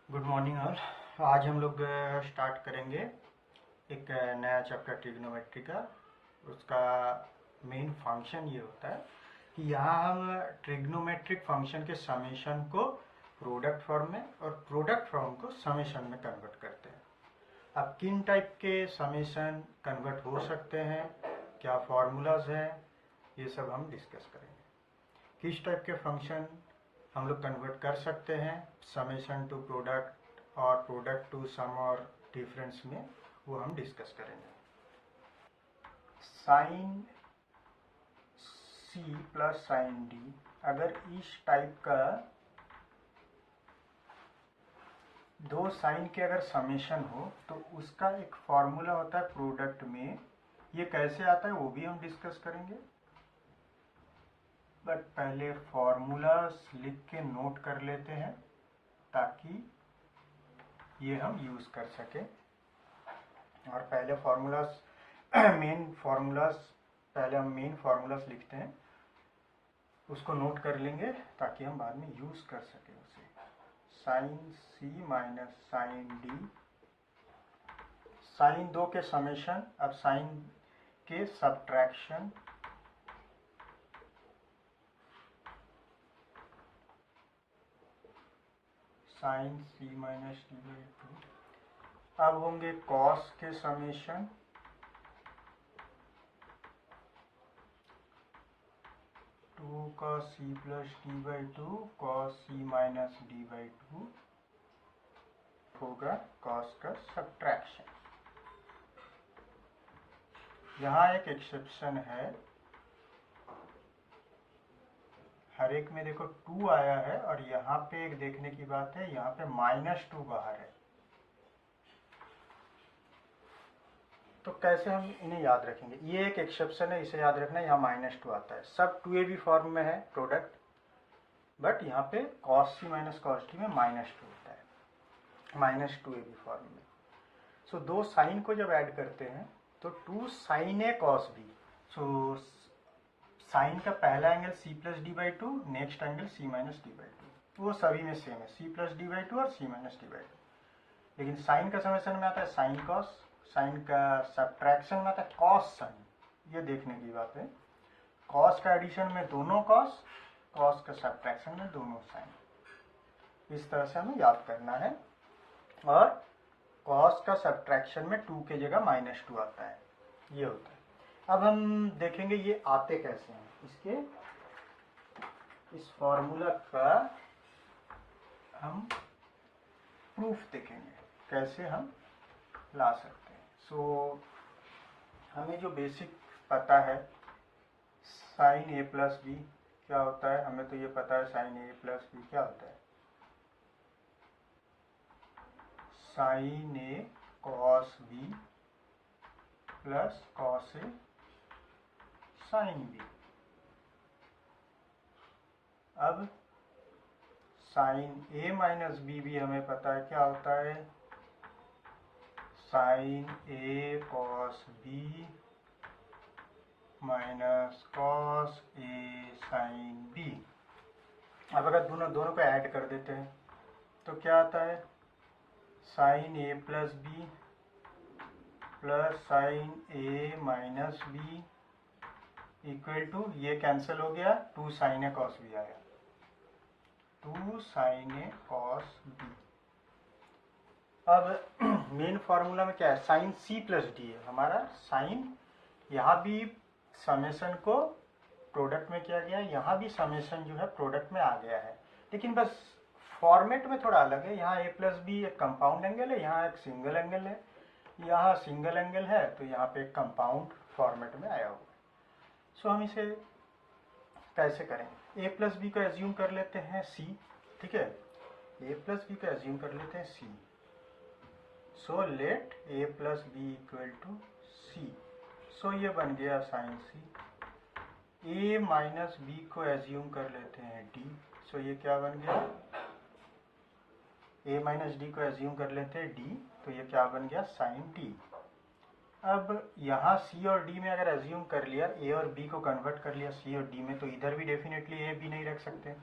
Good morning all. आज हम लोग स्टार्ट करेंगे एक नया चैप्टर ट्रिग्नोमेट्री का। उसका मेन फंक्शन ये होता है कि यहाँ हम ट्रिग्नोमेट्रिक फंक्शन के समेशन को प्रोडक्ट फॉर्म में और प्रोडक्ट फॉर्म को समेशन में कन्वर्ट करते हैं। अब किन टाइप के समेशन कन्वर्ट हो सकते हैं, क्या फॉर्मूलाज हैं, ये सब हम डिस्कस करेंगे। किस टाइप के फंक्शन हम लोग कन्वर्ट कर सकते हैं समेशन टू प्रोडक्ट और प्रोडक्ट टू सम और डिफरेंस में, वो हम डिस्कस करेंगे। साइन सी प्लस साइन डी, अगर इस टाइप का दो साइन के अगर समेशन हो तो उसका एक फॉर्मूला होता है प्रोडक्ट में। ये कैसे आता है वो भी हम डिस्कस करेंगे, बट पहले फॉर्मूलाज लिख के नोट कर लेते हैं ताकि ये हम यूज कर सके। और पहले फॉर्मूलाज मेन फॉर्मूलाज पहले हम मेन फॉर्मूलाज लिखते हैं, उसको नोट कर लेंगे ताकि हम बाद में यूज कर सके उसे। साइन सी माइनस साइन डी, साइन दो के समेशन, अब साइन के subtraction, sine C minus D by two. अब होंगे कॉस के summation, two cos C plus D by two, cos C minus D by two होगा कॉस का सब्ट्रैक्शन। यहाँ एक एक्सेप्शन है, हर एक में देखो 2 आया है और यहाँ पे एक देखने की बात है, यहाँ पे -2 बाहर है। तो कैसे हम इन्हें याद रखेंगे, ये एक एक्सेप्शन है, इसे याद रखना। यहाँ -2 आता है, सब 2ab फॉर्म में है प्रोडक्ट, बट यहाँ पे cos c minus cos d में -2 होता है, -2ab फॉर्म में। सो दो साइन को जब ऐड करते हैं तो 2 sin a cos b। So sine का पहला angle c plus D by to, next angle c minus D by to, वो सभी में सेम है, c plus D by to और c minus D by to. लेकिन साइन का summation में आता है साइन कॉस, साइन का सब्ट्रैक्शन में आता है कॉस साइन। ये देखने की बात है, कॉस का एडिशन में दोनों कॉस, कॉस का सब्ट्रैक्शन में दोनों साइन। इस तरह से हमें याद करना है। और कॉस का सब्ट्रैक्शन में 2 के जगह -2 आता है, ये होता है। अब हम देखेंगे ये आते कैसे हैं, इसके इस फॉर्मूला का हम प्रूफ देखेंगे कैसे हम ला सकते हैं। सो हमें जो बेसिक पता है, साइन ए प्लस बी क्या होता है, हमें तो ये पता है साइन ए प्लस बी क्या होता है, sine A cos B plus cos A sine B. अब साइन ए माइनस बी भी हमें पता है क्या होता है, sine A cos B minus cos A sine B. अब अगर दोनों को ऐड कर देते हैं तो क्या आता है, sine A plus B plus sine A minus B equal to, ये कैंसिल हो गया, 2 साइन ए कॉस बी आया, 2 साइन ए कॉस बी। अब मेन फॉर्मूला में क्या है, साइन सी प्लस डी है हमारा साइन। यहाँ भी समेशन को प्रोडक्ट में किया गया है, यहाँ भी समेशन जो है प्रोडक्ट में आ गया है, लेकिन बस फॉर्मेट में थोड़ा अलग है। यहाँ ए प्लस बी एक कंपाउंड एंगल है, यहाँ एक सिंगल एंगल है, यहाँ सिंगल एंगल है तो यहाँ पे एक कंपाउंड फॉर्मेट में आया हुआ है। सो हम इसे कैसे करेंगे, ए प्लस बी को एज्यूम कर लेते हैं सी, ठीक है, ए प्लस बी को एज्यूम कर लेते हैं C. So let A plus B equal to C. So ये बन गया sine C. A minus B को एज्यूम कर लेते हैं डी। सो ये क्या बन गया, ए माइनस डी को एज्यूम कर लेते हैं डी, तो ये क्या बन गया साइन डी। अब यहाँ सी और डी में अगर एज्यूम कर लिया, ए और बी को कन्वर्ट कर लिया सी और डी में, तो इधर भी डेफिनेटली ए बी नहीं रख सकते।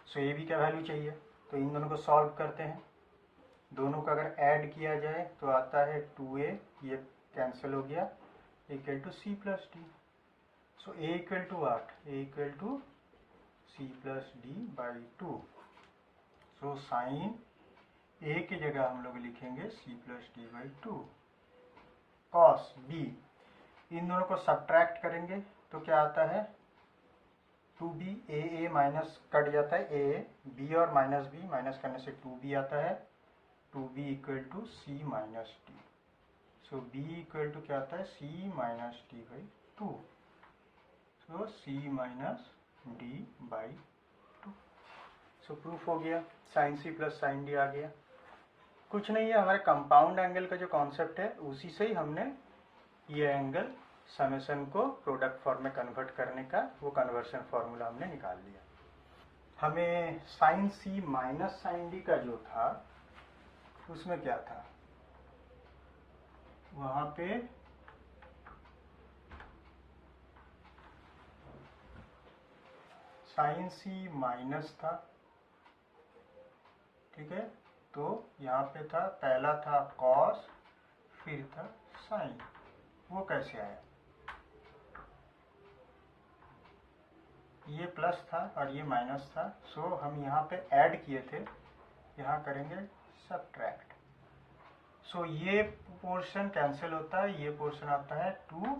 सो ए बी का वैल्यू चाहिए, तो इन दोनों को सॉल्व करते हैं। दोनों का अगर ऐड किया जाए तो आता है 2a, ये कैंसिल हो गया, equal to c plus D. So a equal to what, a equal to c plus D by 2। So sine a की जगह हम लोग लिखेंगे c plus D by 2। Cos b, इन दोनों को सब्ट्रैक्ट करेंगे तो क्या आता है 2b, a माइनस कट जाता है, a b और माइनस b माइनस करने से 2b आता है, 2b equal to c minus D. So b equal to क्या आता है c minus D by 2। So c minus D by 2। So proof हो गया, sine c plus sine D आ गया। कुछ नहीं है, हमारे कंपाउंड एंगल का जो कॉन्सेप्ट है उसी से ही हमने ये एंगल समेशन को प्रोडक्ट फॉर्म में कन्वर्ट करने का वो कन्वर्शन फॉर्मूला हमने निकाल लिया। हमें साइन सी माइनस साइन डी का जो था उसमें क्या था, वहां पे साइन सी माइनस था, ठीक है। तो यहाँ पे था, पहला था कॉस, फिर था साइन। वो कैसे आया, ये प्लस था और ये माइनस था। सो हम यहाँ पे ऐड किए थे, यहाँ करेंगे सब्ट्रैक्ट। सो ये पोर्शन कैंसिल होता है, ये पोर्शन आता है 2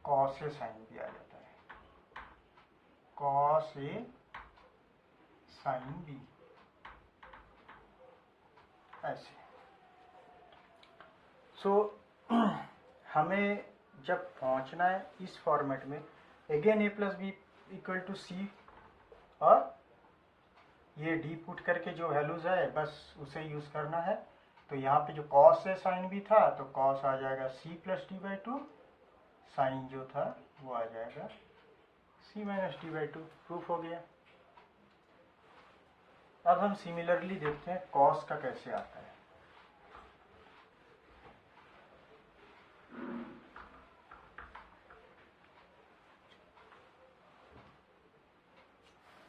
कॉस ए साइन भी आ जाता है, कॉस ए साइन बी, ऐसे। सो हमें जब पहुंचना है इस फॉर्मेट में, again A plus B equal to C, और ये डी पुट करके जो वैल्यूज है बस उसे यूज करना है। तो यहाँ पे जो कॉस है साइन भी था तो कॉस आ जाएगा C plus D by 2, sine जो था वो आ जाएगा C minus D by 2। Proof हो गया। अब हम सिमिलरली देखते हैं कॉस का कैसे आता है।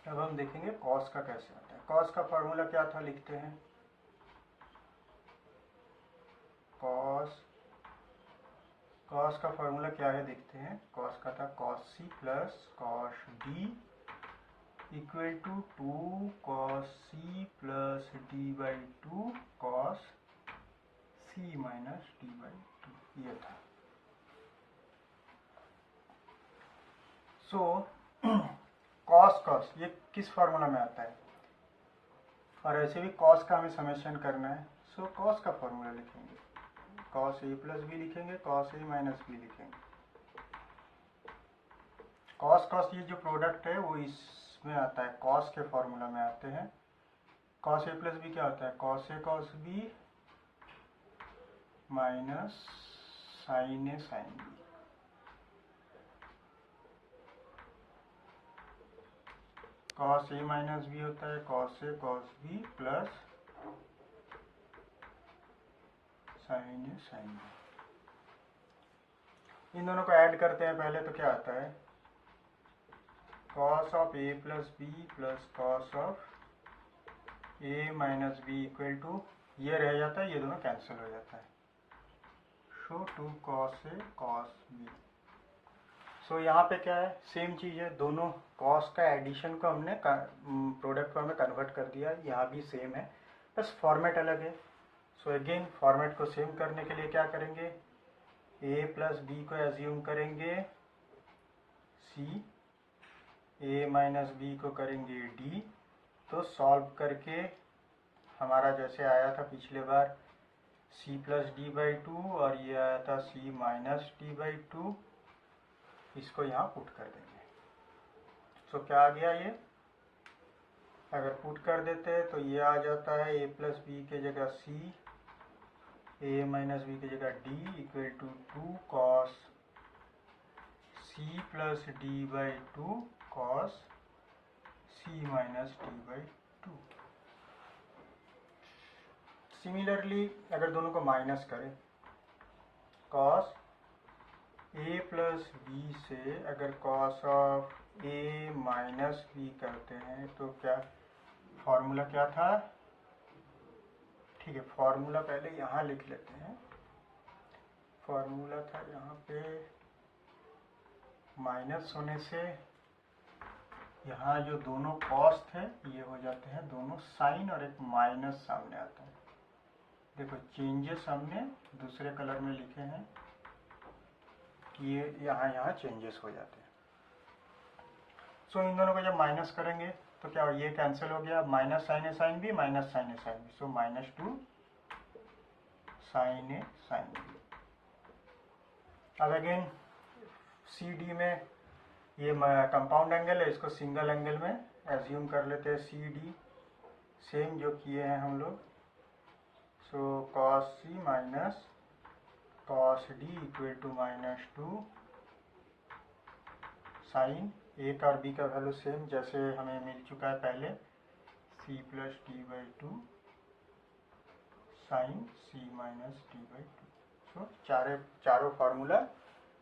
अब हम देखेंगे कॉस का कैसे आता है। कॉस का फॉर्मूला क्या था, लिखते हैं कॉस का फॉर्मूला क्या है देखते हैं। कॉस का था cos C plus cos D equal to 2 cos C plus D by 2 cos C minus D by 2, ये था। सो कॉस ये किस फॉर्मूला में आता है, और ऐसे भी कॉस का हमें समेशन करना है। सो कॉस का फॉर्मूला लिखेंगे, कॉस ए प्लस बी लिखेंगे, कॉस ए माइनस बी लिखेंगे। कॉस ये जो प्रोडक्ट है वो इसमें आता है, कॉस के फॉर्मूला में आते हैं। कॉस ए प्लस बी क्या होता है, cos A cos B minus sine a sine B. Cos a minus B होता है cos A cos B plus sine a sine B. इन दोनों को ऐड करते हैं पहले, तो क्या आता है cos of A plus B plus cos of A minus B equal to, ये रह जाता है, ये दोनों कैंसिल हो जाता है। सो 2 कॉस ए कॉस बी। सो यहाँ पे क्या है, सेम चीज़ है, दोनों कॉस का एडिशन को हमने प्रोडक्ट फॉर्म में कन्वर्ट कर दिया। यहाँ भी सेम है, बस फॉर्मेट अलग है। सो अगेन फॉर्मेट को सेम करने के लिए क्या करेंगे, ए प्लस बी को एज्यूम करेंगे सी, ए माइनस बी को करेंगे डी। तो सॉल्व करके हमारा जैसे आया था पिछले बार सी प्लस डी बाई 2, और ये आया था सी माइनस डी बाई 2, इसको यहाँ पुट कर देंगे। सो क्या आ गया, ये अगर पुट कर देते हैं तो ये आ जाता है ए प्लस बी के जगह सी, ए माइनस बी की जगह D equal to 2 cos C plus D by 2 cos C minus D by 2। Similarly अगर दोनों को माइनस करें, कॉस ए प्लस बी से अगर cos of A minus B करते हैं तो क्या फॉर्मूला क्या था, ठीक है, फॉर्मूला पहले यहाँ लिख लेते हैं। फॉर्मूला था यहाँ पे माइनस होने से यहाँ जो दोनों कॉस थे ये हो जाते हैं दोनों साइन और एक माइनस सामने आता है। देखो चेंजेस हमने दूसरे कलर में लिखे हैं कि ये यहाँ चेंजेस हो जाते हैं। सो इन दोनों को जब माइनस करेंगे तो क्या ये कैंसिल हो गया, minus sine a sine B minus sine a sine B, so -2 sine a sine B. अब अगेन सी डी में ये कंपाउंड एंगल है, इसको सिंगल एंगल में एज्यूम कर लेते हैं सी डी, सेम जो किए हैं हम लोग। So cos C minus cos D equal to -2 sine A का और बी का वैल्यू सेम जैसे हमें मिल चुका है पहले, C plus D/2 sine C minus D/2। So चारों फार्मूला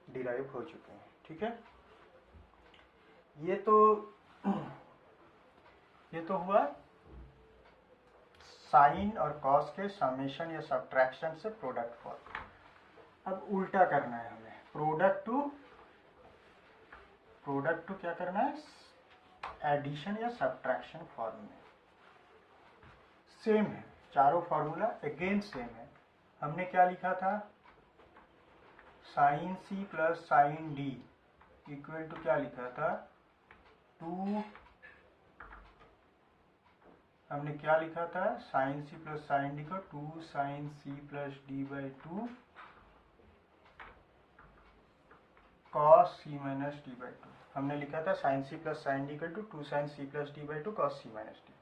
डिराइव हो चुके हैं। ठीक है, ये तो हुआ साइन और कॉस के समेशन या सब्ट्रैक्शन से प्रोडक्ट फॉर्म। अब उल्टा करना है हमें, प्रोडक्ट टू क्या करना है, एडिशन या सब्ट्रैक्शन फॉर्म में। सेम है, चारों फॉर्मूला अगेन सेम है। हमने क्या लिखा था, sine C plus sine D equal to क्या लिखा था, 2, हमने क्या लिखा था, साइन सी प्लस साइन डी को 2 साइन सी plus D/2 cos C minus D/2। हमने लिखा था sine C plus sine D equal to 2 sine C plus D/2 cos C minus D।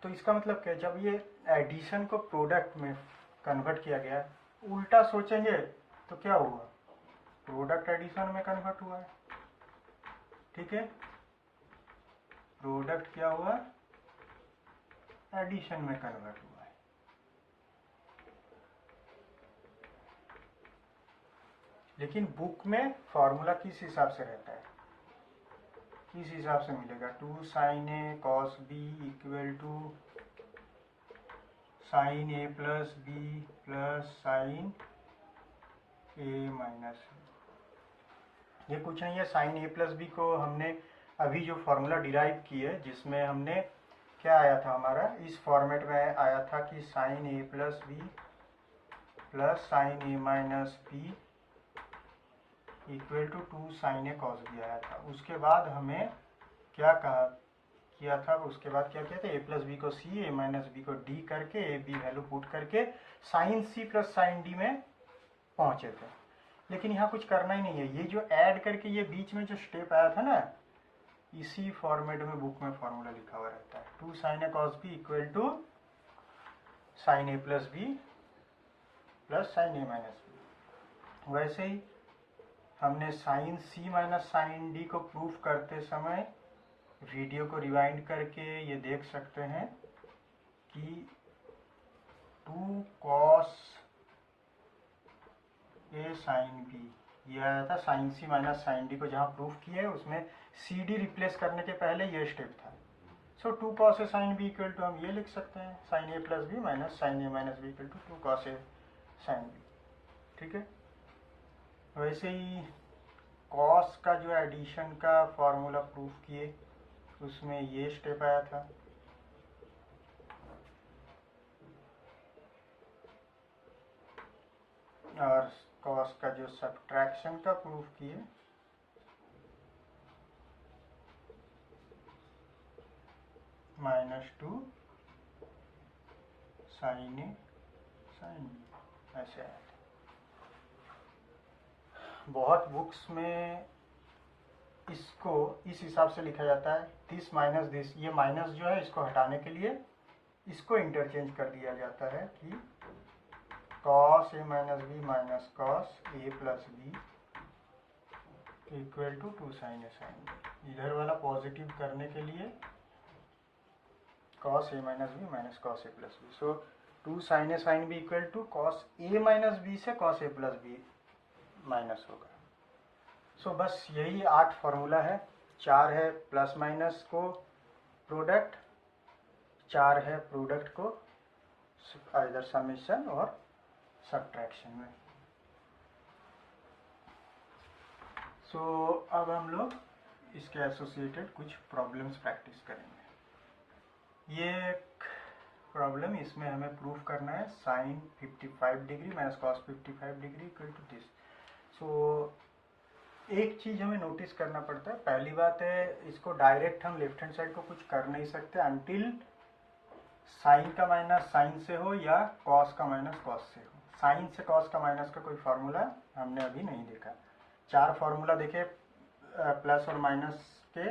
तो इसका मतलब क्या, जब ये एडिशन को प्रोडक्ट में कन्वर्ट किया गया, उल्टा सोचेंगे तो क्या हुआ, प्रोडक्ट एडिशन में कन्वर्ट हुआ है। ठीक है, प्रोडक्ट क्या हुआ, एडिशन में कन्वर्ट हुआ है। लेकिन बुक में फॉर्मूला किस हिसाब से रहता है, किस हिसाब से मिलेगा, 2 sine A cos B equal to sine A plus B plus sine A minus. ये कुछ नहीं है, साइन ए प्लस बी को हमने अभी जो फॉर्मूला डिराइव की है, जिसमें हमने क्या आया था हमारा, इस फॉर्मेट में आया था कि sine A plus B plus sine A minus B equal to 2 sine A cos B आया था। उसके बाद हमें क्या किया था, उसके बाद क्या किया था, ए प्लस बी को सी, ए माइनस बी को डी करके ए बी वैल्यू पुट करके साइन सी प्लस साइन डी में पहुंचे थे। लेकिन यहाँ कुछ करना ही नहीं है, ये जो ऐड करके ये बीच में जो स्टेप आया था ना, इसी फॉर्मेट में बुक में फॉर्मूला लिखा हुआ रहता है, 2 sine A cos B equal to sine A plus B plus sine A minus B. वैसे ही हमने साइन सी माइनस साइन डी को प्रूफ करते समय वीडियो को रिवाइंड करके ये देख सकते हैं कि 2 कॉस ए साइन बी, ये आया था साइन सी माइनस साइन डी को जहाँ प्रूफ किया है उसमें सी डी रिप्लेस करने के पहले ये स्टेप था। So 2 cos A sine B equal to हम ये लिख सकते हैं, sine A plus B minus sine A minus B equal to 2 cos A sine B. ठीक है, वैसे ही कॉस का जो एडिशन का फॉर्मूला प्रूफ किए उसमें ये स्टेप आया था, और कॉस का जो सब्ट्रैक्शन का प्रूफ किए -2 साइन ए साइन बी, ऐसे आया था। बहुत बुक्स में इसको इस हिसाब से लिखा जाता है, दिस माइनस दिस, ये माइनस जो है इसको हटाने के लिए इसको इंटरचेंज कर दिया जाता है कि cos a minus b minus cos a plus B equal to 2 sine a sine b. इधर वाला पॉजिटिव करने के लिए cos a minus b minus cos a plus b, so 2 sine a sine B equal to cos a minus b से cos a plus B minus होगा। So बस यही 8 formula है, 4 है प्लस माइनस को प्रोडक्ट, 4 है प्रोडक्ट को इधर समेशन और सब्ट्रैक्शन में। सो अब हम लोग इसके एसोसिएटेड कुछ प्रॉब्लम्स प्रैक्टिस करेंगे। ये एक प्रॉब्लम, इसमें हमें प्रूफ करना है sine 55 degree minus cos 55 degree equal to this. So एक चीज हमें नोटिस करना पड़ता है। पहली बात है, इसको डायरेक्ट हम लेफ्ट हैंड साइड को कुछ कर नहीं सकते अनटिल साइन का माइनस साइन से हो या कॉस का माइनस कॉस से हो। साइन से कॉस का माइनस का कोई फार्मूला हमने अभी नहीं देखा। 4 फार्मूला देखे प्लस और माइनस के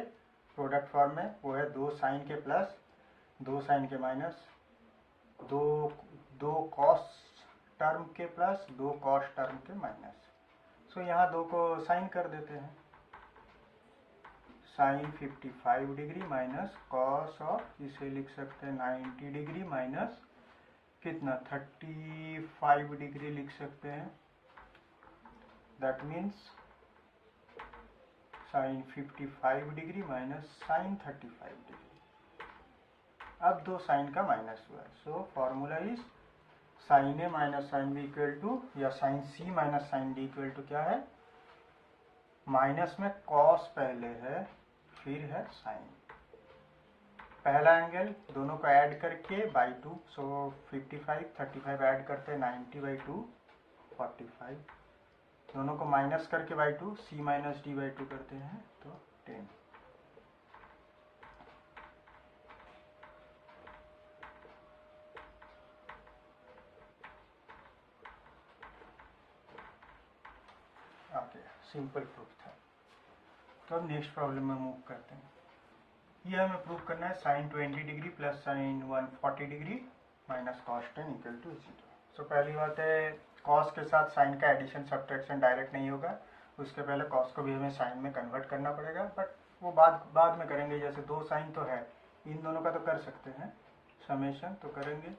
प्रोडक्ट फॉर्म में, वो है 2 साइन के प्लस, 2 साइन के माइनस, दो कॉस टर्म के प्लस, 2 कॉस टर्म के माइनस। सो यहाँ 2 को साइन कर देते हैं। Sine 55 degree minus cos of, इसे लिख सकते हैं 90 डिग्री माइनस कितना 35 डिग्री लिख सकते हैं। That means sine 55 degree minus sine 35 degree. अब 2 साइन का माइनस हुआ है। So formula is sine A minus sine B equal to, या sine C minus sine D equal to क्या है, माइनस में कॉस पहले है फिर है साइन। पहला एंगल दोनों को ऐड करके बाई 2, सो 55 35 ऐड करते हैं 90 बाई 2 45, दोनों को माइनस करके by 2 c minus D by 2 करते हैं तो 10। सिंपल प्रूफ था। तो अब नेक्स्ट प्रॉब्लम में मूव करते हैं। ये हमें प्रूव करना है sine 20 degree plus sine 140 degree minus cos 10 equal to 0। So पहली बात है, कॉस के साथ साइन का एडिशन सब्ट्रैक्शन डायरेक्ट नहीं होगा, उसके पहले कॉस को भी हमें साइन में कन्वर्ट करना पड़ेगा, बट वो बाद में करेंगे। जैसे 2 साइन तो है, इन दोनों का तो कर सकते हैं समेशन, तो करेंगे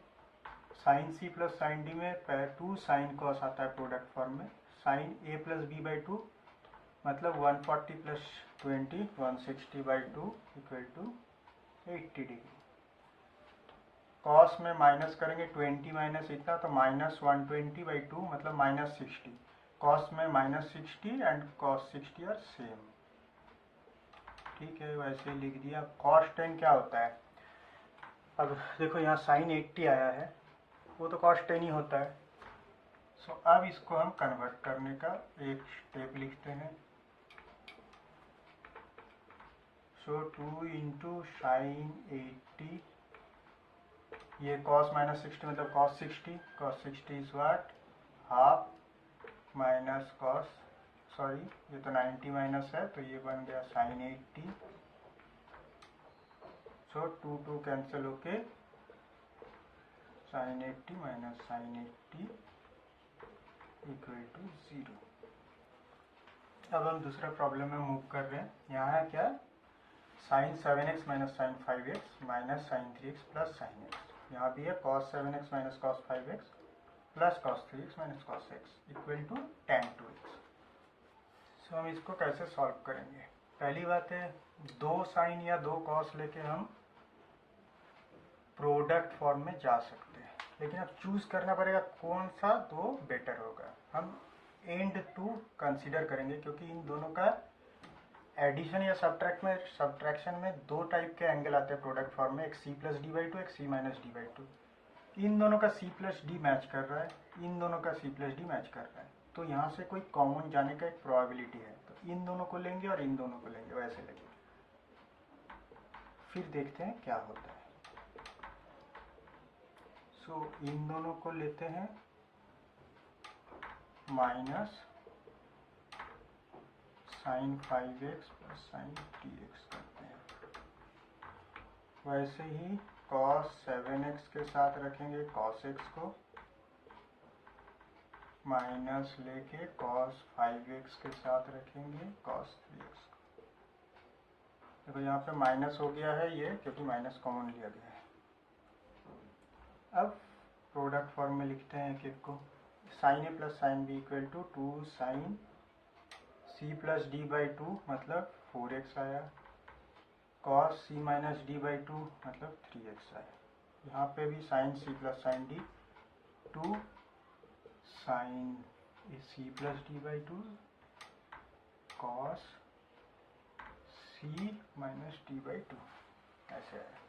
साइन सी प्लस साइन डी में 2 साइन कॉस आता है प्रोडक्ट फॉर्म में, sine A plus B by 2 मतलब 140 plus 20 160 by 2 equal to 80 degree. Cos में माइनस करेंगे 20 माइनस इतना तो माइनस 120 बाई 2 मतलब माइनस 60। कॉस में minus 60 and cos 60 are same. ठीक है, वैसे लिख दिया। कॉस 10 क्या होता है, अब देखो यहाँ साइन 80 आया है, वो तो कॉस 10 ही होता है। सो अब इसको हम कन्वर्ट करने का एक स्टेप लिखते हैं। सो 2 इंटू साइन 80, ये cos माइनस 60 मतलब cos 60, cos 60 is what half minus cos, sorry ये तो 90 माइनस है तो ये बन गया साइन 80। सो 2 कैंसिल होके sine 80 minus sine 80 equal to 0। अब हम दूसरा प्रॉब्लम में मूव कर रहे हैं। यहाँ है क्या, sine 7x minus sine 5x minus sine 3x plus sine x। यहाँ भी है cos 7x minus cos 5x plus cos 3x minus cos x equal to tan 2x। So हम इसको कैसे सॉल्व करेंगे। पहली बात है, 2 साइन या 2 cos लेके हम प्रोडक्ट फॉर्म में जा सकते हैं, लेकिन अब चूज करना पड़ेगा कौन सा 2 बेटर होगा। हम एंड 2 कंसीडर करेंगे क्योंकि इन दोनों का एडिशन या सब्ट्रैक्शन में 2 टाइप के एंगल आते हैं प्रोडक्ट फॉर्म में, एक सी प्लस डी बाई 2 एक सी माइनस डी बाई 2। इन दोनों का सी प्लस डी मैच कर रहा है, इन दोनों का सी प्लस डी मैच कर रहा है, तो यहाँ से कोई कॉमन जाने का एक प्रोबेबिलिटी है। तो इन दोनों को लेंगे और इन दोनों को लेंगे, वैसे लेंगे, फिर देखते हैं क्या होता है। सो इन दोनों को लेते हैं minus sine 5x plus sign 3x करते हैं। वैसे ही cos 7x के साथ रखेंगे cos x को, माइनस लेके cos 5x के साथ रखेंगे cos 3x को। देखो यहाँ पे माइनस हो गया है ये, क्योंकि माइनस कॉमन लिया गया है। अब प्रोडक्ट फॉर्म में लिखते हैं एक एक को। Sine A plus sine B equal to 2 sine C plus D by 2 मतलब 4x आया, cos c minus D by 2 मतलब 3x आया। यहाँ पे भी sine C plus sine d, two sine C plus D by two cos C minus D by two, ऐसे है।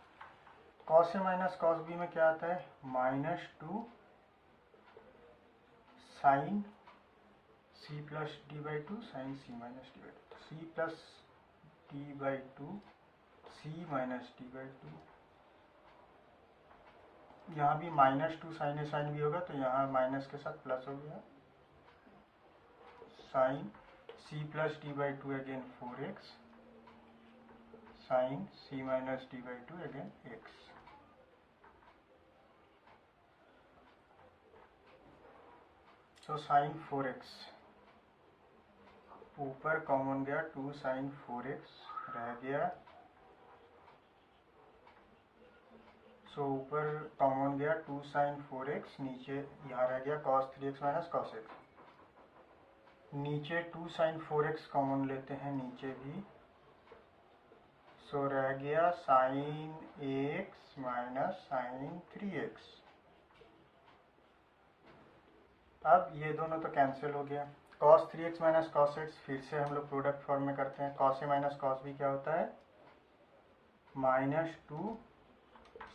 Cos a minus cos b में क्या आता है, minus two sine C plus D by to sine C minus D by two, c plus D by two c minus D by two. यहाँ भी minus two sine a sine b होगा तो यहाँ minus के साथ plus हो गया, sine C plus D by two again 4x sine C minus D by two again x। तो साइन 4x ऊपर कॉमन गया, 2 साइन 4x रह गया, सो ऊपर कॉमन गया 2 साइन 4x, नीचे यहाँ रह गया cos 3x minus cos x, नीचे 2 साइन 4x कॉमन लेते हैं नीचे भी, सो रह गया sign x minus sine 3x। अब ये दोनों तो कैंसिल हो गया, cos 3x minus cos x फिर से हम लोग प्रोडक्ट फॉर्म में करते हैं, cos a minus cos b क्या होता है, माइनस 2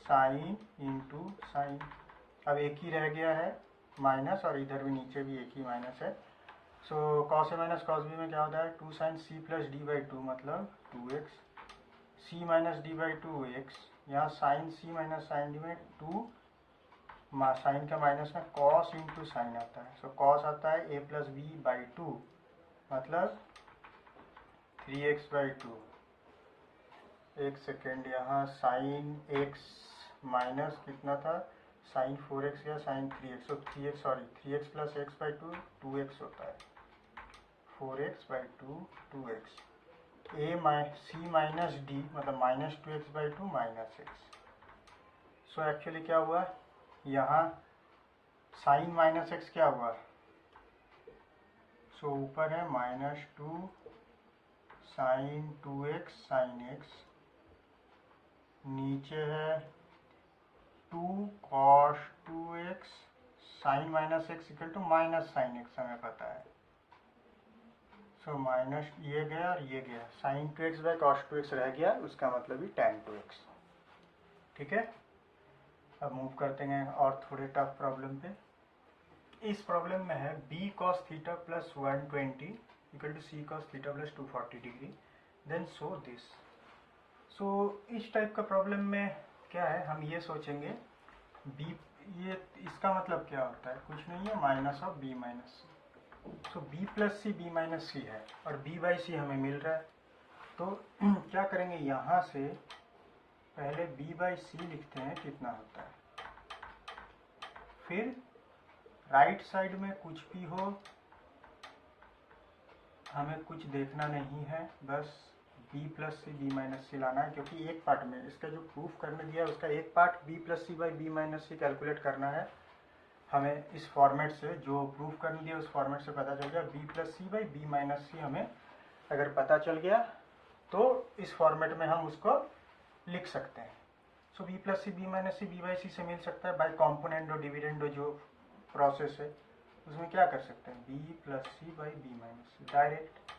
साइन इंटू साइन। अब एक ही रह गया है माइनस, और इधर भी नीचे भी एक ही माइनस है, so cos a minus cos b में क्या होता है, 2 sine c plus D by two मतलब 2x, c minus D by two x, यहाँ sine c minus sine D में 2 साइन का माइनस में cos इंटू साइन आता है, सो cos आता है a plus B by two मतलब 3x बाई टू। एक सेकेंड, यहाँ साइन x माइनस कितना था, साइन 4x या साइन 3x, तो 3x sorry 3x plus x by two 2x होता है, 4x by two 2x, C minus D मतलब minus 2x by two minus x। So actually क्या हुआ, यहाँ साइन माइनस x क्या हुआ, सो ऊपर है minus 2 sign 2x sign x, नीचे है 2 cos 2x sine minus x equal to minus sine x, हमें पता है, सो माइनस ये गया और ये गया, sign 2x by cos 2x रह गया, उसका मतलब ही tan 2x। ठीक है, अब मूव करते हैं और थोड़े टफ प्रॉब्लम पे। इस प्रॉब्लम में है b cos theta plus 120 equal to c cos theta plus 240 degree, then show this. So इस टाइप का प्रॉब्लम में क्या है, हम ये सोचेंगे b, ये इसका मतलब क्या होता है, कुछ नहीं है, minus of b minus C. So b plus C b minus C है और b बाई सी हमें मिल रहा है, तो क्या करेंगे, यहाँ से पहले b बाई सी लिखते हैं कितना होता है, फिर राइट साइड में कुछ भी हो हमें कुछ देखना नहीं है, बस b plus C b minus सी लाना है, क्योंकि एक पार्ट में इसका जो प्रूफ करने दिया है उसका एक part b plus C by b minus c calculate करना है हमें। इस फॉर्मेट से जो प्रूफ करने दिया उस फॉर्मेट से पता चल गया, b plus C by b minus C हमें अगर पता चल गया तो इस फॉर्मेट में हम उसको लिख सकते हैं। So b plus C b minus C b by C से मिल सकता है, बाई कॉम्पोनेंडो डिविडेंडो जो प्रोसेस है उसमें क्या कर सकते हैं, b plus C by b minus C direct.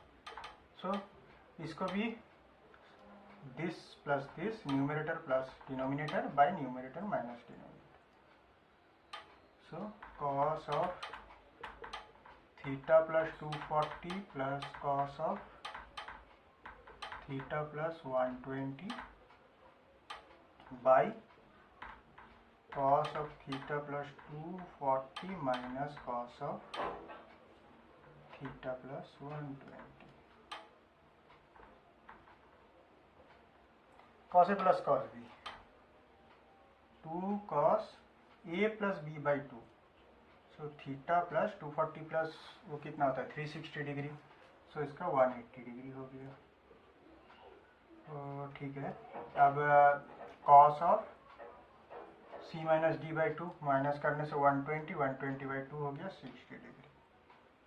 So इसको भी this plus this, numerator plus denominator by numerator minus denominator. So cos of theta plus 240 plus cos of theta plus 120 by cos of theta plus 240 minus cos of theta plus 120। cos a plus cos b, 2 cos a plus b by 2, so theta plus 240 plus वो कितना होता है 360 degree, सो इसका 180 degree हो गया। तो ठीक है, अब cos of c minus D by two minus करने से 120 बाई टू हो गया 60 डिग्री।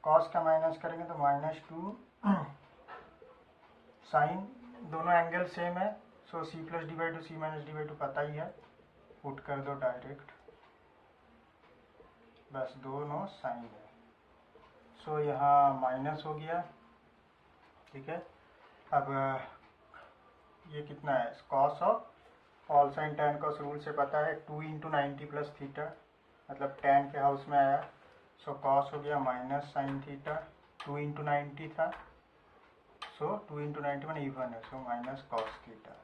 cos का माइनस करेंगे तो माइनस 2 साइन, दोनों एंगल सेम है, so c plus D by two c minus D by two पता ही है, पुट कर दो डायरेक्ट, बस दोनों साइन है। सो यहाँ माइनस हो गया, ठीक है। अब ये कितना है, cos of all sine tan cos rule से पता है 2 इंटू 90 प्लस थीटा, मतलब tan के हाउस में आया। सो कॉस हो गया माइनस साइन थीटा, 2 इंटू 90 था, सो 2 इंटू 90 मैंने इवन है, सो माइनस कॉस थीटा।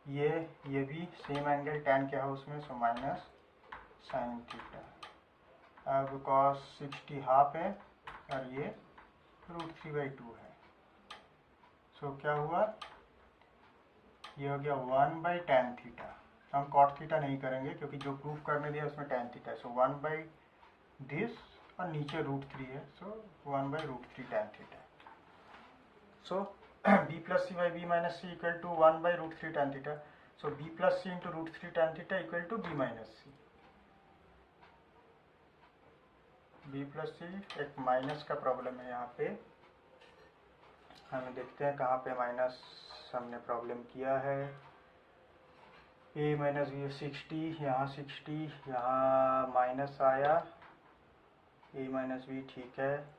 ये भी सेम एंगल tan के हाउस में, सो माइनस साइन थीटा। अब कॉस 60 हाफ है और ये √3/2 है। सो क्या हुआ, ये हो गया 1/tan थीटा। हम कॉट थीटा नहीं करेंगे क्योंकि जो प्रूफ करने दिया उसमें tan थीटा है। सो 1/this और नीचे √3 है, so 1/√3 tan theta. So b plus C by B minus C equal to 1/√3 tan theta. So b plus C into √3 tan theta equal to b minus C. b plus C एक minus का problem है यहाँ पे, हमें देखते हैं कहाँ पे माइनस हमने प्रॉब्लम किया है। a माइनस बी 60, यहाँ 60, यहाँ माइनस आया, a माइनस बी ठीक है।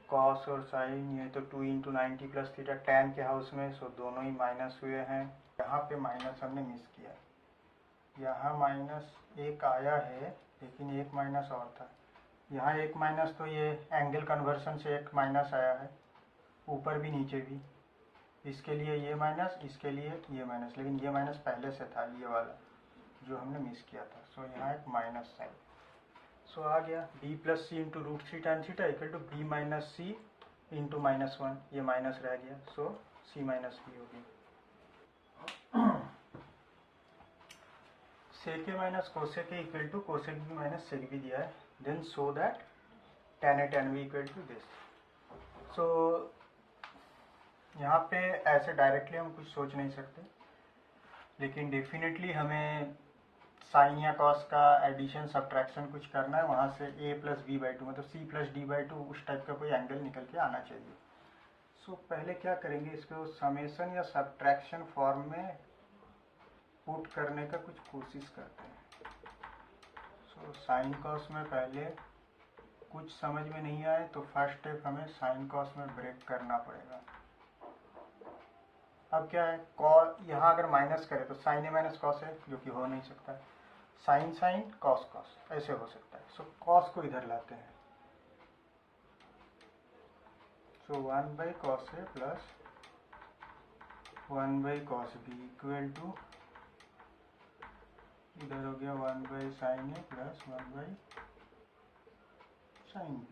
कॉस और साइन ये तो 2 इंटू 90 प्लस थीटा tan के हाउस में, सो दोनों ही माइनस हुए हैं। यहाँ पे माइनस हमने मिस किया, यहाँ माइनस एक आया है लेकिन एक माइनस और था। यहाँ एक माइनस तो ये एंगल कन्वर्सन से एक माइनस आया है, ऊपर भी नीचे भी। इसके लिए ये माइनस, इसके लिए ये माइनस, लेकिन ये माइनस पहले से था, ये वाला जो हमने मिस किया था। सो यहाँ एक माइनस साइन। सो आ गया b plus C into √3 tan theta equal to b minus c into -1, ये माइनस रह गया, सो c माइनस बी हो गई। Sec A minus cosec A equal to cosec B minus sec B दिया है। Then so that tan A tan B equal to this. So यहाँ पे ऐसे डायरेक्टली हम कुछ सोच नहीं सकते, लेकिन डेफिनेटली हमें साइन या कॉस का एडिशन सब्ट्रैक्शन कुछ करना है, वहाँ से a प्लस b/2 मतलब c प्लस d/2 उस टाइप का कोई एंगल निकल के आना चाहिए। सो पहले क्या करेंगे, इसको समेशन या सब्ट्रैक्शन फॉर्म में पुट करने का कुछ कोशिश करते हैं। सो साइन कॉस में पहले कुछ समझ में नहीं आए तो फर्स्ट स्टेप हमें साइन कॉस में ब्रेक करना पड़ेगा। अब क्या है, कॉस यहाँ अगर माइनस करें तो साइन ए माइनस कॉस है, जो कि हो नहीं सकता। साइन साइन कॉस कॉस ऐसे हो सकता है। सो कॉस को इधर लाते हैं, so 1/cos a plus 1/cos b equal to, इधर हो गया 1/sin ए प्लस 1/sin बी।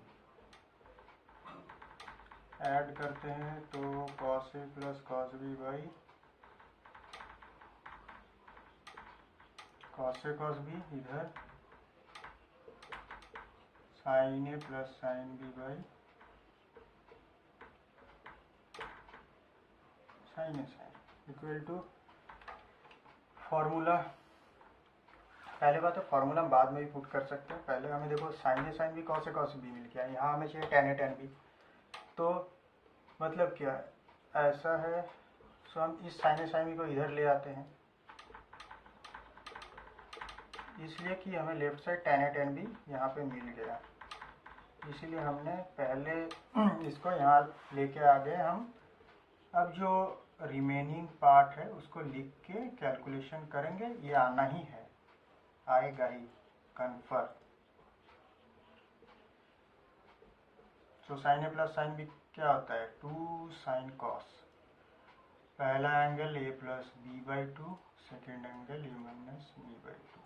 ऐड करते हैं तो cos a plus cos b by cos a cos b, इधर sin a plus sin b by sin a sin equal to formula. पहले बात है फॉर्मूला हम बाद में भी पुट कर सकते हैं, पहले हमें देखो sin a sin B cos a cos B मिल गया, यहाँ हमें चाहिए tan ए tan बी। तो मतलब क्या ऐसा है, सो हम इस sin ए sin बी को इधर ले आते हैं, इसलिए कि हमें लेफ्ट साइड tan ए tan बी यहाँ पे मिल गया, इसीलिए हमने पहले इसको यहाँ लेके आ गए हम। अब जो रिमेनिंग पार्ट है उसको लिख के कैलकुलेशन करेंगे, ये आना ही है, आएगा ही कन्फर्म। सो साइन ए प्लस साइन बी क्या होता है, 2 साइन कॉस। पहला angle a plus b/2, second angle a minus b/2।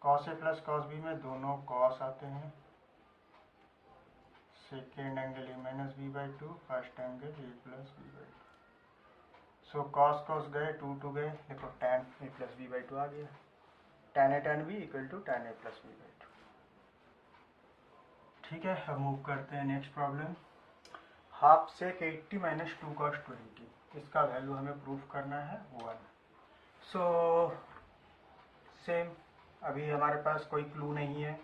Cos a plus cos b में दोनों कॉस आते हैं, second angle a minus b/2, first angle a plus b/2। So cos cos गए, 2 गए, देखो tan a प्लस b/2 आ गया, tan A tan B equal to tan a plus b/2। ठीक है, अब मूव करते हैं next problem. Half sec 80 minus 2 cos 20, इसका वैल्यू हमें प्रूफ करना है 1। सो सेम, अभी हमारे पास कोई क्लू नहीं है,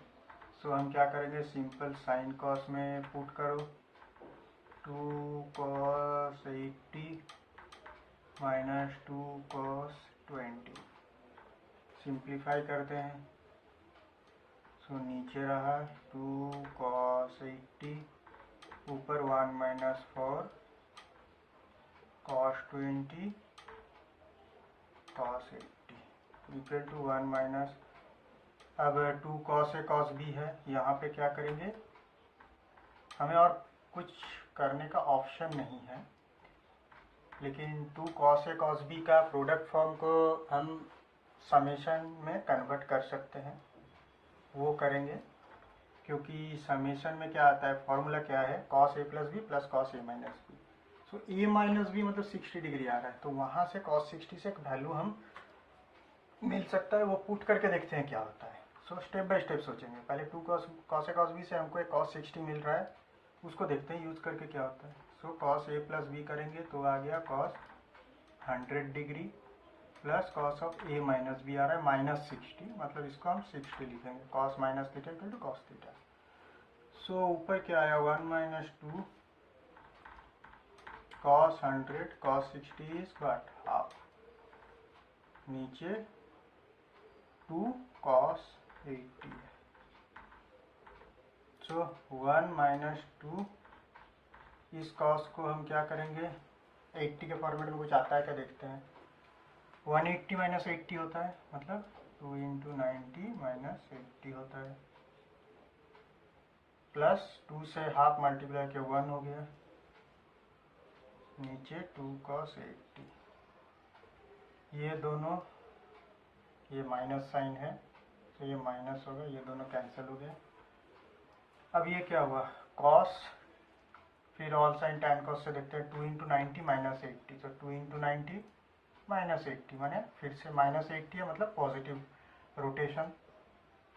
सो हम क्या करेंगे, सिंपल साइन कॉस में पुट करो, 2 cos 80 माइनस 2 cos 20। सिंप्लीफाई करते हैं, सो नीचे रहा 2 cos 80, ऊपर 1 minus 4 cos 20 cos 80 equal to 1 minus, अब 2 cos A cos B है, यहाँ पे क्या करेंगे, हमें और कुछ करने का ऑप्शन नहीं है, लेकिन 2 cos A cos B का प्रोडक्ट फॉर्म को हम समेशन में कन्वर्ट कर सकते हैं, वो करेंगे, क्योंकि समेशन में क्या आता है, फॉर्मूला क्या है, cos A plus B plus cos A minus B। So A minus B मतलब 60 डिग्री आ रहा है, तो वहाँ से cos 60 से एक वैल्यू हम मिल सकता है, वो पुट करके देखते हैं क्या होता है। सो स्टेप बाय स्टेप सोचेंगे, पहले 2 cos A cos B से हमको एक cos 60 मिल रहा है, उसको देखते हैं यूज़ करके क्या होता है। So cos A plus B करेंगे तो आ गया cos 100 degree plus cos of A minus B आ रहा है माइनस 60, मतलब इसको हम 60 लिखेंगे, cos minus theta equal to cos theta. So ऊपर क्या आया, 1 minus 2 cos 100 cos 60 is but half, नीचे 2 cos 80 है। सो 1 माइनस 2, इस cos को हम क्या करेंगे, 80 के फॉर्मेट में कुछ आता है क्या देखते हैं, 180 माइनस 80 होता है, मतलब 2 इंटू 90 माइनस 80 होता है, प्लस 2 से हाफ मल्टीप्लाई के 1 हो गया, नीचे 2 cos 80, ये दोनों, ये माइनस साइन है तो ये माइनस होगा, ये दोनों कैंसिल हो गए। अब ये क्या हुआ, cos, फिर ऑल साइन tan cos से देखते हैं, 2 इंटू 90 माइनस 80, तो 2 इंटू 90 माइनस 80, माने फिर से माइनस 80 है, मतलब पॉजिटिव रोटेशन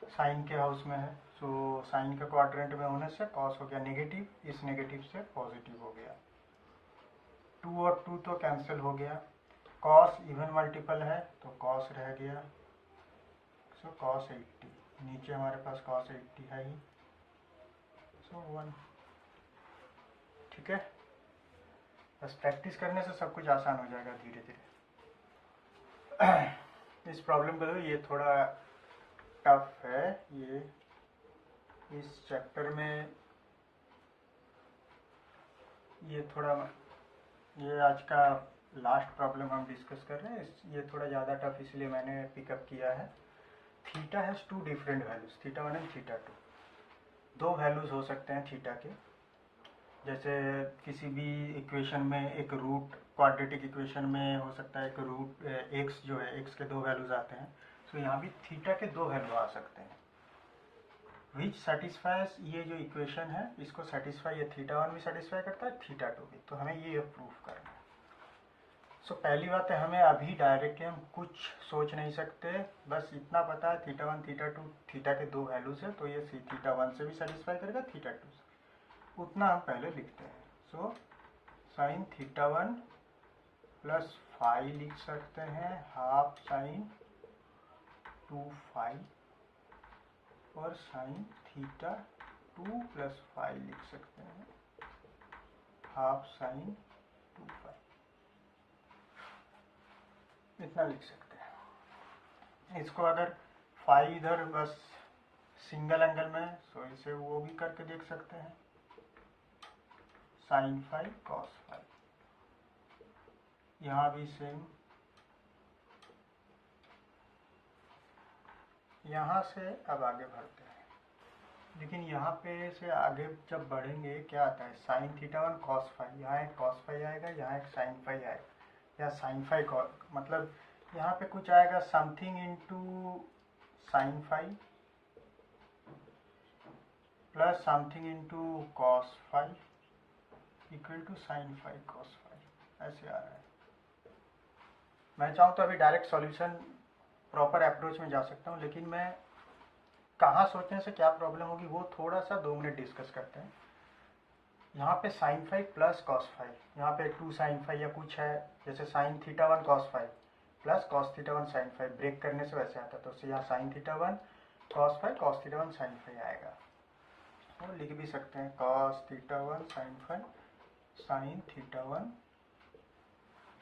साइन के हाउस में है, सो साइन के क्वाड्रेंट में होने से cos हो गया नेगेटिव, इस नेगेटिव से पॉजिटिव हो गया, 2 और 2 तो कैंसिल हो गया, cos इवन मल्टीपल है तो cos रह गया, सो cos 80, नीचे हमारे पास cos 80 है ही, सो 1। ठीक है, बस प्रैक्टिस करने से सब कुछ आसान हो जाएगा धीरे धीरे। इस प्रॉब्लम को, ये थोड़ा टफ है, ये इस चैप्टर में ये थोड़ा, ये आज का लास्ट प्रॉब्लम हम डिस्कस कर रहे हैं, ये थोड़ा ज़्यादा टफ इसलिए मैंने पिकअप किया है। Theta has 2 different values, theta 1 and theta 2, 2 values हो सकते हैं थीटा के, जैसे किसी भी इक्वेशन में एक रूट, क्वाड्रेटिक इक्वेशन में हो सकता है एक रूट एक्स जो है, एक्स के 2 वैल्यूज आते हैं, तो यहाँ भी थीटा के 2 वैल्यू आ सकते हैं, विच सेटिस्फाइज, ये जो इक्वेशन है इसको सेटिस्फाई, ये थीटा 1 भी सेटिस्फाई करता है, थीटा 2 भी, तो हमें ये प्रूफ करना है। सो पहली बात है, हमें अभी डायरेक्टली हम कुछ सोच नहीं सकते, बस इतना पता है थीटा 1 थीटा 2 थीटा के 2 वैल्यूज है, तो ये थीटा 1 से भी सेटिस्फाई करेगा, थीटा 2 से, उतना हम पहले लिखते हैं। So sine theta 1 plus phi लिख सकते हैं, हाफ साइन 2 फाई, और साइन थीटा 2 प्लस फाई लिख सकते हैं, हाफ साइन 2 फाई, इतना लिख सकते हैं। इसको अगर फाई इधर बस सिंगल एंगल में, सो इसे वो भी करके देख सकते हैं, साइन फाई कॉस फाई, यहाँ भी सेम, यहाँ से अब आगे बढ़ते हैं, लेकिन यहाँ पे से आगे जब बढ़ेंगे क्या आता है, साइन थीटा 1 कॉस फाई, यहाँ एक कॉस फाई आएगा, यहाँ एक साइन फाई आएगा, या साइन फाई मतलब यहाँ पे कुछ आएगा something into sine phi plus something into cos phi equal to sine phi cos phi, ऐसे आ रहा है। मैं चाहूँ तो अभी डायरेक्ट सॉल्यूशन प्रॉपर अप्रोच में जा सकता हूँ, लेकिन मैं कहाँ सोचने से क्या प्रॉब्लम होगी वो थोड़ा सा 2 मिनट डिस्कस करते हैं। यहाँ पे sine phi plus cos phi, यहाँ पे 2 साइन फाई या कुछ है, जैसे sine theta 1 cos phi plus cos theta 1 sine phi, break करने से वैसे आता है, तो यहाँ sine theta 1 cos phi cos theta 1 sine phi आएगा, और लिख भी सकते हैं cos theta 1 sine phi sine theta 1,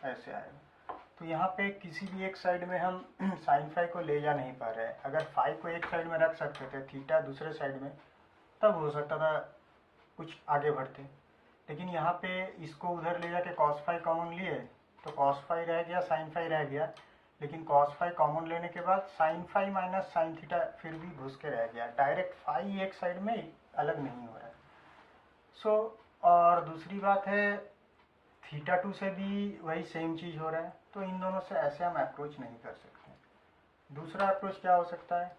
ऐसे आएगा। तो यहाँ पे किसी भी एक साइड में हम साइन फाई को ले जा नहीं पा रहे हैं। अगर फाई को एक साइड में रख सकते थे, थीटा दूसरे साइड में, तब हो सकता था कुछ आगे बढ़ते। लेकिन यहाँ पे इसको उधर ले जाके कॉस फाई कॉमन लिए तो कॉस फाई रह गया, साइन फाई रह गया। लेकिन कॉस फाई कॉमन लेने के बाद sine phi minus sine theta फिर भी घुस के रह गया, डायरेक्ट फाई एक साइड में अलग नहीं हो रहा है। और दूसरी बात है, थीटा टू से भी वही सेम चीज़ हो रहा है, तो इन दोनों से ऐसे हम अप्रोच नहीं कर सकते। दूसरा अप्रोच क्या हो सकता है,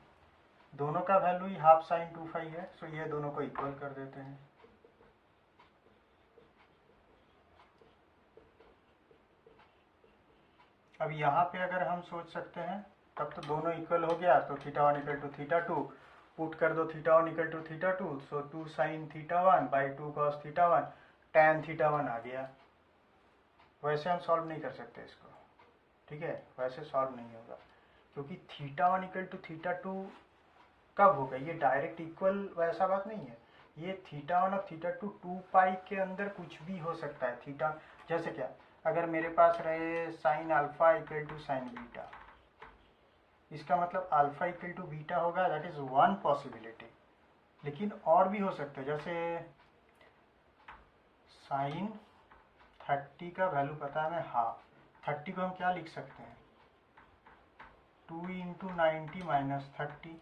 दोनों का वैल्यू ही हाफ साइन 2 फाई है, सो ये दोनों को इक्वल कर देते हैं। अब यहाँ पे अगर हम सोच सकते हैं, तब तो दोनों इक्वल हो गया, तो theta one equal to theta two, put कर दो theta one equal to theta two, so 2 sine theta one by 2 cos theta one, tan theta one आ गया। वैसे हम सॉल्व नहीं कर सकते इसको, ठीक है, वैसे सॉल्व नहीं होगा, क्योंकि theta one equal to theta two कब होगा, ये डायरेक्ट इक्वल वैसा बात नहीं है। ये थीटा वन और थीटा टू 2 पाई के अंदर कुछ भी हो सकता है। थीटा जैसे क्या, अगर मेरे पास रहे sine alpha equal to sine beta, इसका मतलब अल्फा इक्वल टू बीटा होगा, दैट इज वन पॉसिबिलिटी। लेकिन और भी हो सकता है, जैसे साइन 30 का वैल्यू पता है हमें हाफ, 30 को हम क्या लिख सकते हैं, 2 into 90 minus 30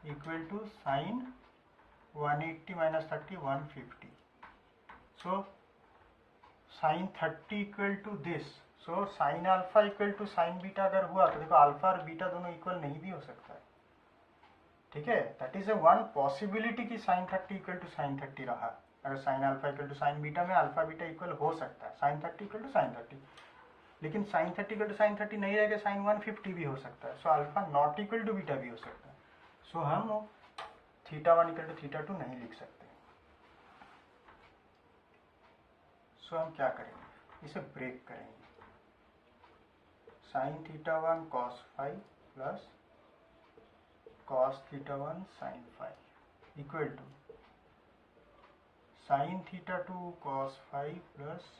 equal to sine 180 minus 30 150। So sine 30 equal to this, so sine alpha equal to sine beta अगर हुआ तो देखो अल्फा और बीटा दोनों इक्वल नहीं भी हो सकता है, ठीक है। That is a one possibility कि साइन 30 इक्वल टू साइन 30 रहा। अगर sine alpha equal to sine beta में अल्फा बीटा इक्वल हो सकता है, साइन 30 इक्वल टू साइन 30। लेकिन साइन 30 इक्वल टू साइन 30 नहीं रहेगा, साइन 150 भी हो सकता है, so alpha not equal to beta भी हो सकता है। सो हम theta one equal to theta two नहीं लिख सकते। सो हम क्या करेंगे, इसे ब्रेक करेंगे। Sine theta one cos phi plus cos theta one sine phi equal to sine theta two cos phi plus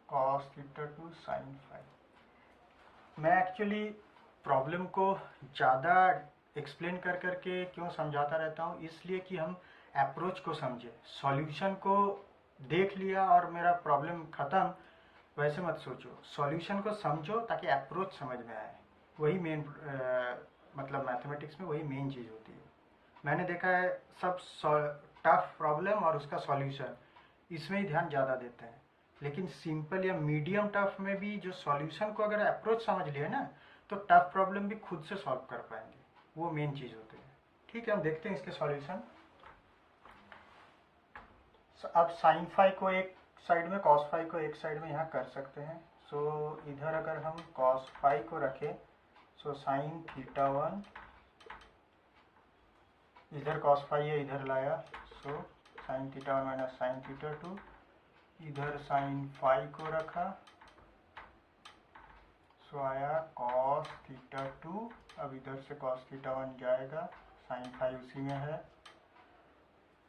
cos theta two sine phi. मैं actually problem को ज़्यादा एक्सप्लेन कर करके क्यों समझाता रहता हूँ, इसलिए कि हम अप्रोच को समझे। सॉल्यूशन को देख लिया और मेरा प्रॉब्लम ख़त्म, वैसे मत सोचो। सॉल्यूशन को समझो ताकि अप्रोच समझ में आए, वही मेन मतलब मैथमेटिक्स में वही मेन चीज़ होती है। मैंने देखा है सब टफ प्रॉब्लम और उसका सॉल्यूशन, इसमें ही ध्यान ज़्यादा देते हैं। लेकिन सिंपल या मीडियम टफ में भी जो सॉल्यूशन को अगर अप्रोच समझ लिए ना, तो टफ प्रॉब्लम भी खुद से सॉल्व कर पाएंगे, वो मेन चीज़ होती है। ठीक है, हम देखते हैं इसके सॉल्यूशन। अब साइन फाई को एक साइड में, कॉस फाई को एक साइड में यहाँ कर सकते हैं। सो इधर अगर हम कॉस फाई को रखें, सो साइन थीटा वन, इधर कॉस फाई है इधर लाया, सो sine theta one minus sine theta to, इधर साइन फाई को रखा, सो आया कॉस थीटा टू। अब इधर से कॉस थीटा वन जाएगा, साइन फाई उसी में है,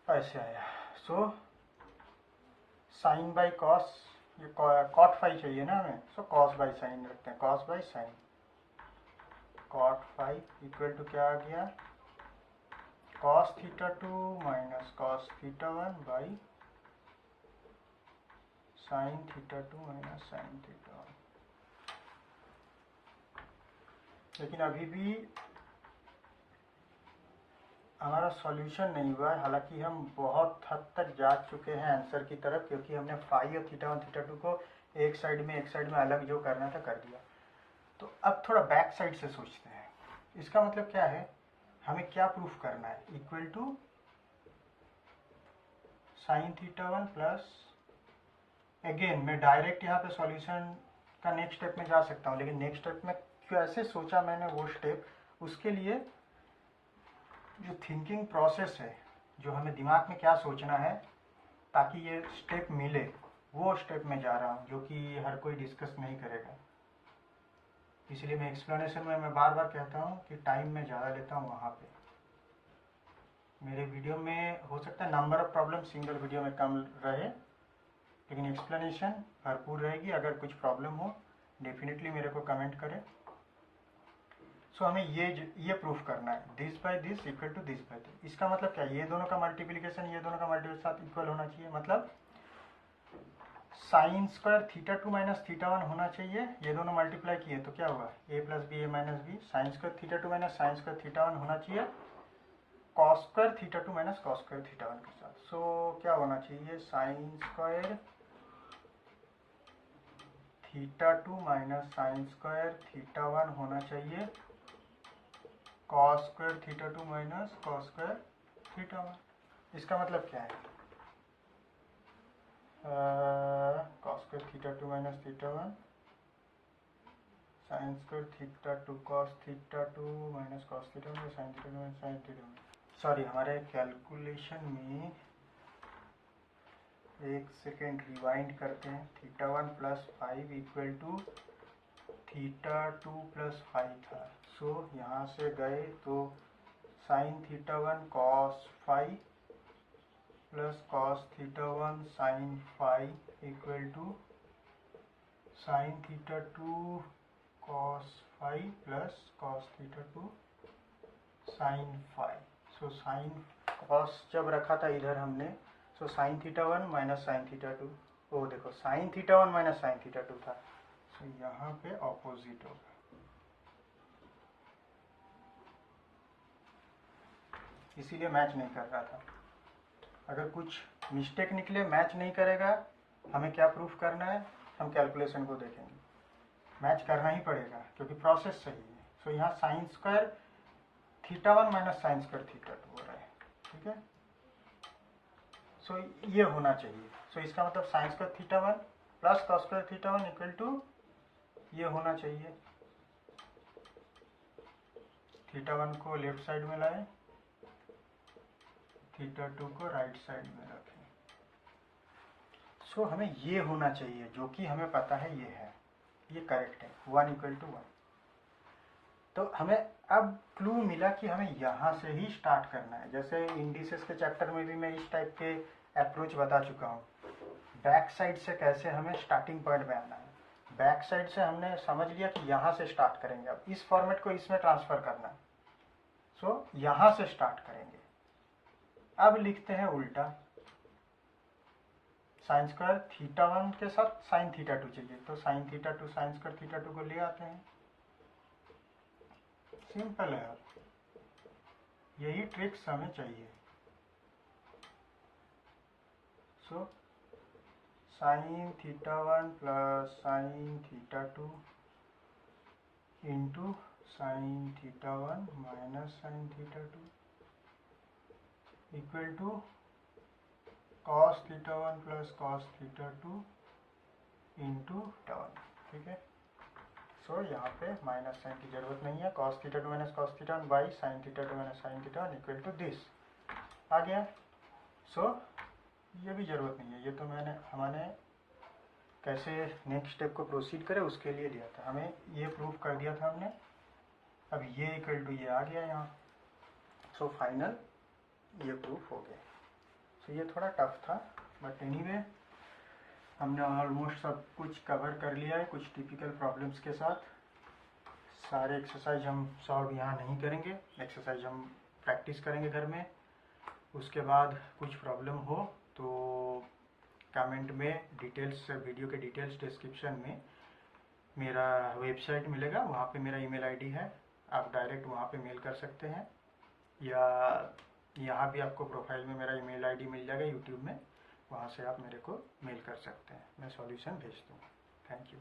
ऐसे आया। सो साइन बाई कॉस, ये कॉट फाई चाहिए ना हमें, सो कॉस बाई साइन रखते हैं, cos by sine, cot phi equal to क्या आ गया, cos theta two minus cos theta one by sine theta two minus sine theta one. लेकिन अभी भी हमारा सॉल्यूशन नहीं हुआ है, हालांकि हम बहुत हद तक जा चुके हैं आंसर की तरफ, क्योंकि हमने फाई और थीटा वन थीटा टू को एक साइड में अलग जो करना था कर दिया। तो अब थोड़ा बैक साइड से सोचते हैं। इसका मतलब क्या है, हमें क्या प्रूफ करना है, equal to sine theta one plus, again मैं डायरेक्ट यहाँ पे सॉल्यूशन का नेक्स्ट स्टेप में जा सकता हूँ, लेकिन नेक्स्ट स्टेप में कैसे सोचा मैंने वो स्टेप, उसके लिए जो थिंकिंग प्रोसेस है, जो हमें दिमाग में क्या सोचना है ताकि ये स्टेप मिले, वो स्टेप में जा रहा हूँ, जो कि हर कोई डिस्कस नहीं करेगा। इसलिए मैं एक्सप्लेनेशन में मैं बार बार कहता हूँ कि टाइम में ज़्यादा लेता हूँ वहाँ पे। मेरे वीडियो में हो सकता है number of problem single video में कम रहे, लेकिन एक्सप्लेनेशन भरपूर रहेगी। अगर कुछ प्रॉब्लम हो डेफिनेटली मेरे को कमेंट करें। सो हमें ये प्रूफ करना है, this by this equal to this by this. इसका मतलब क्या है, ये दोनों का मल्टीप्लिकेशन ये दोनों का मल्टीप्लिकेशन साथ इक्वल होना चाहिए। मतलब sine square theta 2 minus theta 1 होना चाहिए। ये दोनों मल्टीप्लाई किए तो क्या हुआ, a plus b a minus b. Sine square theta 2 minus sine square theta 1 होना चाहिए cos square theta 2 minus cos square theta 1 के साथ। सो क्या होना चाहिए, sine square theta 2 minus sine square theta 1 होना चाहिए cos square theta 2 minus cos square theta 1। इसका मतलब क्या है, cos square theta 2 minus theta 1 sine square theta 2 cos theta 2 minus cos theta 1 sine theta 2 minus sine theta 1। Sorry, हमारे calculation में एक second rewind करते हैं। Theta 1 plus 5 equal to theta 2 plus 5 था। सो यहाँ से गए तो sine theta 1 cos 5 plus cos theta 1 sine 5 equal to sine theta 2 cos 5 plus cos theta 2 sine 5। So sine cos जब रखा था इधर हमने, सो sine theta 1 minus sine theta 2, वो देखो sign theta 1 minus sine theta 2 था। सो यहाँ पे ऑपोजिट होगा। इसीलिए मैच नहीं कर रहा था। अगर कुछ मिस्टेक निकले, मैच नहीं करेगा, हमें क्या प्रूफ करना है, हम कैलकुलेशन को देखेंगे। मैच करना ही पड़ेगा क्योंकि प्रोसेस सही है। सो यहाँ sign square theta 1 minus sine square theta 2 हो रहा है, ठीक है। सो ये होना चाहिए। सो इसका मतलब sine square theta 1 plus cos square theta 1 equal to ये होना चाहिए। थीटा 1 को लेफ्ट साइड में लाएं, थीटा 2 को राइट साइड में रखें। सो हमें ये होना चाहिए, जो कि हमें पता है ये है, ये करेक्ट है, 1 इक्वल टू 1। तो हमें अब क्लू मिला कि हमें यहाँ से ही स्टार्ट करना है। जैसे इंडिसेस के चैप्टर में भी मैं इस टाइप के अप्रोच बता चुका हूँ। बैक साइड से कैसे हमें स्टार्टिंग पॉइंट में आना है। बैक साइड से हमने समझ लिया कि यहाँ से स्टार्ट करेंगे, अब इस फॉर्मेट को इसमें ट्रांसफर करना है। सो यहाँ से स्टार्ट करेंगे। अब लिखते हैं उल्टा, साइन स्क्वायर थीटा 1 के साथ साइन थीटा 2 चाहिए, तो sine theta 2 sign square theta 2 को ले आते हैं। सिंपल है, अब यही ट्रिक्स हमें चाहिए। So sine theta 1 plus sine theta 2 into sine theta 1 minus sine theta 2 equal to cos theta 1 plus cos theta 2 into theta 1, ठीक है। सो यहाँ पे माइनस साइन की जरूरत नहीं है। Cos theta 2 minus cos theta 1 by sine theta 2 minus sine theta 1 equal to this आ गया। सो ये भी जरूरत नहीं है, ये तो हमने कैसे नेक्स्ट स्टेप को प्रोसीड करें उसके लिए दिया था, हमें ये प्रूफ कर दिया था हमने। अब ये इक्वल टू ये आ गया यहाँ। सो फाइनल ये प्रूफ हो गया। सो ये थोड़ा टफ था, बट एनीवे हमने ऑलमोस्ट सब कुछ कवर कर लिया है। कुछ टिपिकल प्रॉब्लम्स के साथ सारे एक्सरसाइज हम सॉल्व यहाँ नहीं करेंगे, एक्सरसाइज हम प्रैक्टिस करेंगे घर में। उसके बाद कुछ प्रॉब्लम हो तो कमेंट में डिटेल्स, वीडियो के डिटेल्स डिस्क्रिप्शन में मेरा वेबसाइट मिलेगा, वहाँ पे मेरा ईमेल आईडी है, आप डायरेक्ट वहाँ पे मेल कर सकते हैं, या यहाँ भी आपको प्रोफाइल में मेरा ईमेल आईडी मिल जाएगा यूट्यूब में, वहाँ से आप मेरे को मेल कर सकते हैं, मैं सॉल्यूशन भेज दूँगा। Thank you.